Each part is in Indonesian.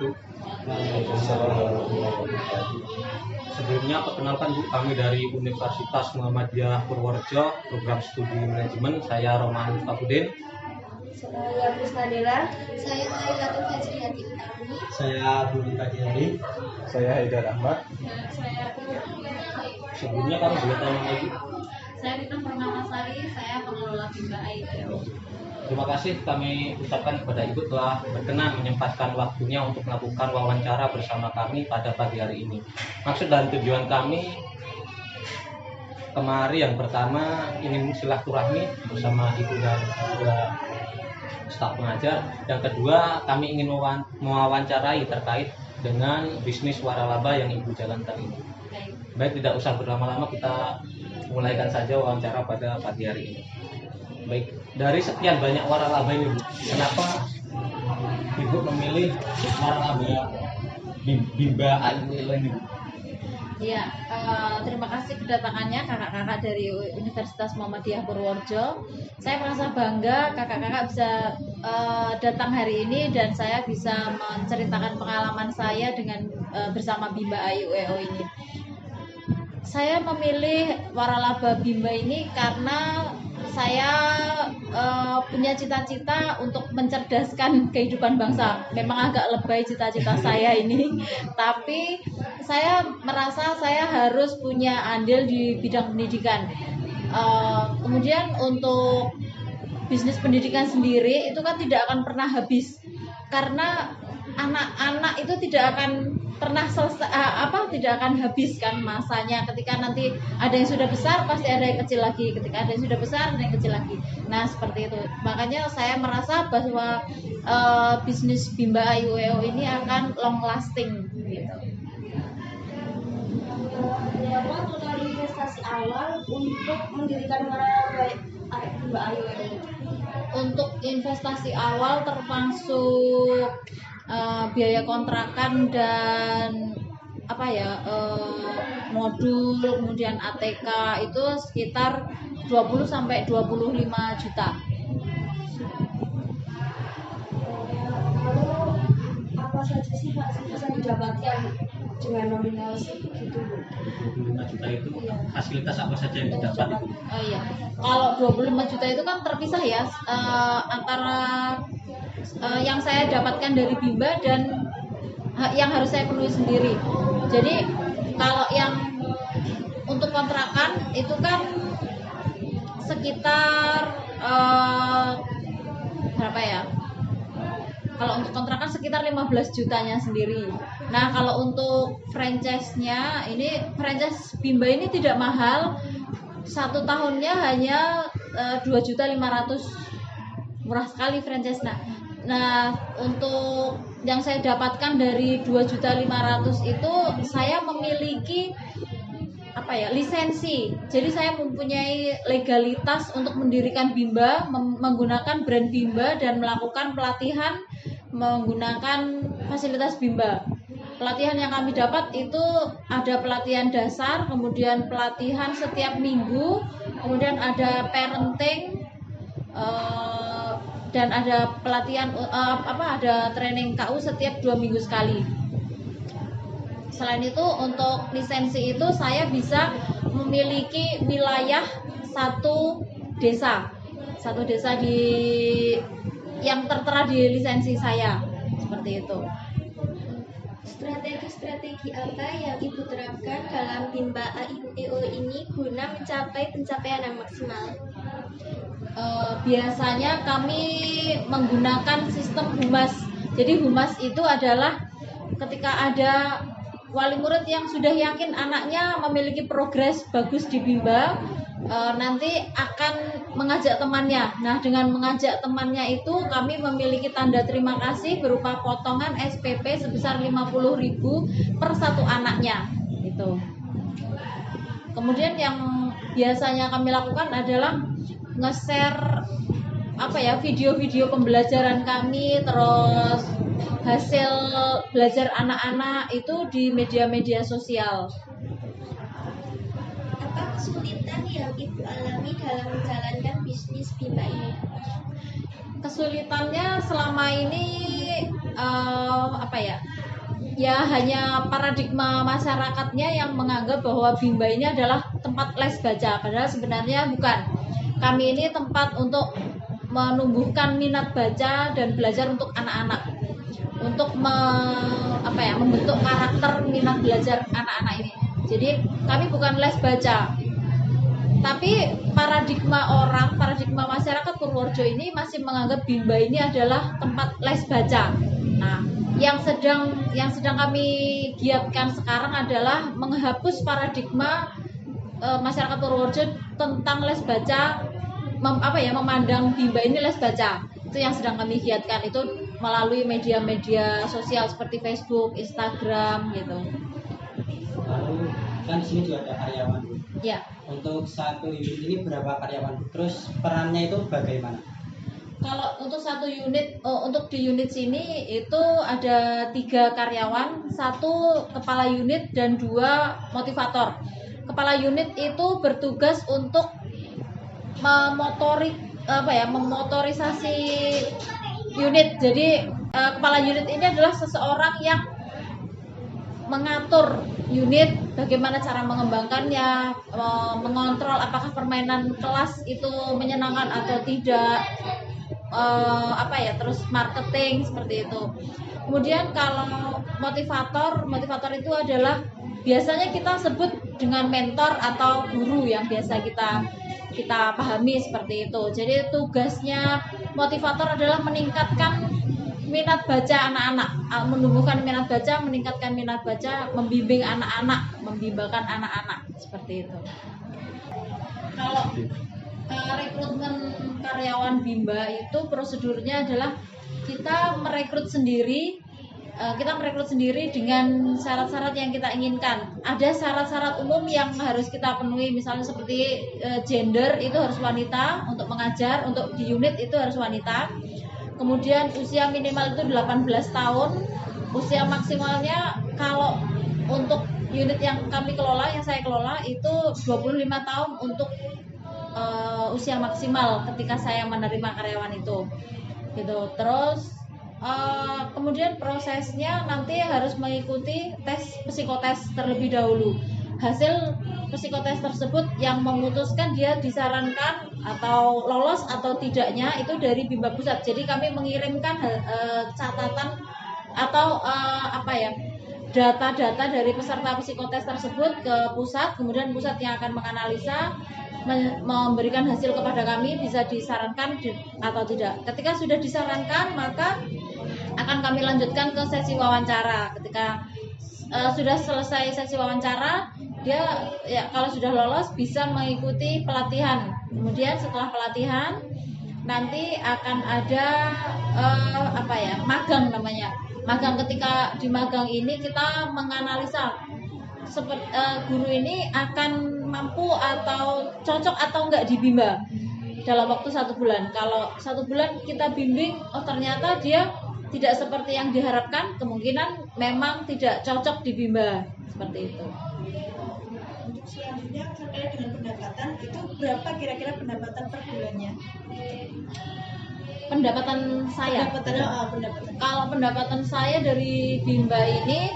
wabarakatuh. Sebelumnya perkenalkan Bu, kami dari Universitas Muhammadiyah Purworejo, program studi manajemen. Saya Roman Mustafuddin. Saya Prisnadela. Saya Hailatul Fajriyati Utami. Saya Budi Kadiari. Saya Haidar Ahmad. Saya Sebelumnya kami boleh tanya lagi. Saya Rita Purnamasari. Saya pengelola Bimba IUEO. Terima kasih kami ucapkan kepada Ibu telah berkenan menyempatkan waktunya untuk melakukan wawancara bersama kami pada pagi hari ini. Maksud dan tujuan kami kemari yang pertama ingin silaturahmi bersama Ibu dan juga staf pengajar. Yang kedua kami ingin mewawancarai terkait dengan bisnis waralaba yang Ibu jalankan ini. Baik, tidak usah berlama-lama, kita mulaikan saja wawancara pada pagi hari ini. Baik, dari sekian banyak waralaba ini Bu, kenapa Ibu memilih waralaba Bimba IUEO ini Bu? Ya, terima kasih kedatangannya kakak-kakak dari Universitas Muhammadiyah Purworejo. Saya merasa bangga kakak-kakak bisa datang hari ini dan saya bisa menceritakan pengalaman saya dengan bersama Bimba IUEO ini. Saya memilih waralaba Bimba ini karena saya punya cita-cita untuk mencerdaskan kehidupan bangsa. Memang agak lebay cita-cita saya ini, tapi saya merasa saya harus punya andil di bidang pendidikan. Kemudian untuk bisnis pendidikan sendiri itu kan tidak akan pernah habis, karena anak-anak itu tidak akan pernah tidak akan habis kan masanya. Ketika nanti ada yang sudah besar pasti ada yang kecil lagi, ketika ada yang sudah besar ada yang kecil lagi. Nah seperti itu, makanya saya merasa bahwa bisnis Bimba IUEO ini akan long lasting gitu. Berapa total investasi awal untuk mendirikan waralaba Bimba IUEO? Untuk investasi awal termasuk biaya kontrakan dan modul, kemudian ATK itu sekitar 20 sampai 25 juta. Lalu apa saja sih Pak bisa didapatkan dengan nominal segitu? 25 juta itu fasilitas apa saja yang didapat Ibu? Oh iya, kalau 25 juta itu kan terpisah ya antara yang saya dapatkan dari Bimba dan yang harus saya penuhi sendiri. Jadi kalau yang untuk kontrakan itu kan sekitar berapa ya? Kalau untuk kontrakan sekitar 15 jutanya sendiri. Nah kalau untuk franchise-nya, ini franchise Bimba ini tidak mahal. 1 tahunnya hanya 2.500.000, murah sekali franchise. Nah untuk yang saya dapatkan dari 2.500.000 itu saya memiliki lisensi. Jadi saya mempunyai legalitas untuk mendirikan Bimba, menggunakan brand Bimba dan melakukan pelatihan menggunakan fasilitas Bimba. Pelatihan yang kami dapat itu ada pelatihan dasar, kemudian pelatihan setiap minggu, kemudian ada parenting, dan ada pelatihan ada training KU setiap 2 minggu sekali. Selain itu untuk lisensi itu saya bisa memiliki wilayah satu desa yang tertera di lisensi saya, seperti itu. Strategi-strategi apa yang Ibu terapkan dalam Bimba IUEO ini guna mencapai pencapaian yang maksimal? Biasanya kami menggunakan sistem humas. Jadi humas itu adalah ketika ada wali murid yang sudah yakin anaknya memiliki progres bagus di Bimba, nanti akan mengajak temannya. Nah dengan mengajak temannya itu kami memiliki tanda terima kasih berupa potongan SPP sebesar 50.000 per satu anaknya gitu. Kemudian yang biasanya kami lakukan adalah nge-share video-video pembelajaran kami, terus hasil belajar anak-anak itu di media-media sosial. Apa kesulitan yang Ibu alami dalam menjalankan bisnis Bimba ini? Kesulitannya selama ini apa ya? Ya hanya paradigma masyarakatnya yang menganggap bahwa Bimba ini adalah tempat les baca, padahal sebenarnya bukan. Kami ini tempat untuk menumbuhkan minat baca dan belajar untuk anak-anak, untuk membentuk karakter minat belajar anak-anak ini. Jadi kami bukan les baca, tapi paradigma masyarakat Purworejo ini masih menganggap Bimba ini adalah tempat les baca. Nah, yang sedang kami giatkan sekarang adalah menghapus paradigma masyarakat Purworejo tentang les baca, memandang Bimba ini les baca. Itu yang sedang kami giatkan, itu melalui media-media sosial seperti Facebook, Instagram gitu. Lalu kan di sini juga ada karyawan. Ya. Untuk satu unit ini berapa karyawan? Terus perannya itu bagaimana? Kalau untuk satu unit, untuk di unit sini itu ada 3 karyawan, 1 kepala unit dan 2 motivator. Kepala unit itu bertugas untuk memotorisasi unit. Jadi kepala unit ini adalah seseorang yang mengatur unit, bagaimana cara mengembangkannya, mengontrol apakah permainan kelas itu menyenangkan atau tidak, terus marketing seperti itu. Kemudian kalau motivator itu adalah biasanya kita sebut dengan mentor atau guru yang biasa kita pahami seperti itu. Jadi tugasnya motivator adalah meningkatkan minat baca anak-anak, menumbuhkan minat baca, meningkatkan minat baca, membimbing anak-anak, membimbakan anak-anak seperti itu. Kalau rekrutmen karyawan Bimba itu prosedurnya adalah kita merekrut sendiri dengan syarat-syarat yang kita inginkan. Ada syarat-syarat umum yang harus kita penuhi, misalnya seperti gender itu harus wanita untuk mengajar, untuk di unit itu harus wanita. Kemudian usia minimal itu 18 tahun, usia maksimalnya kalau untuk unit yang saya kelola itu 25 tahun untuk usia maksimal ketika saya menerima karyawan itu. Gitu. Terus kemudian prosesnya nanti harus mengikuti tes psikotes terlebih dahulu. Hasil psikotes tersebut yang memutuskan dia disarankan atau lolos atau tidaknya itu dari Bimba Pusat. Jadi kami mengirimkan catatan atau data-data dari peserta psikotes tersebut ke pusat, kemudian pusat yang akan menganalisa, memberikan hasil kepada kami bisa disarankan atau tidak. Ketika sudah disarankan, maka akan kami lanjutkan ke sesi wawancara. Ketika sudah selesai sesi wawancara, dia kalau sudah lolos bisa mengikuti pelatihan. Kemudian setelah pelatihan nanti akan ada magang namanya. Magang. Ketika di magang ini kita menganalisa guru ini akan mampu atau cocok atau enggak di Bimba dalam waktu 1 bulan. Kalau 1 bulan kita bimbing, ternyata dia tidak seperti yang diharapkan, kemungkinan memang tidak cocok di Bimba, seperti itu. Untuk selanjutnya terkait dengan pendapatan, itu berapa kira-kira pendapatan per bulannya? Pendapatan saya. Kalau pendapatan saya dari Bimba ini,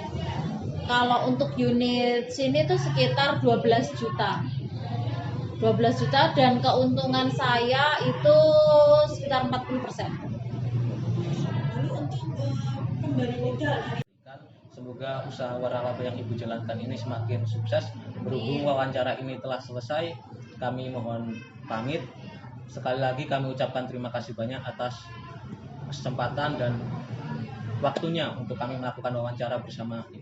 kalau untuk unit sini tuh sekitar 12 juta. 12 juta dan keuntungan saya itu sekitar 40%. Lalu untuk kembali modal, semoga usaha waralaba yang Ibu jalankan ini semakin sukses. Berhubung wawancara ini telah selesai, kami mohon pamit. Sekali lagi kami ucapkan terima kasih banyak atas kesempatan dan waktunya untuk kami melakukan wawancara bersama Ibu.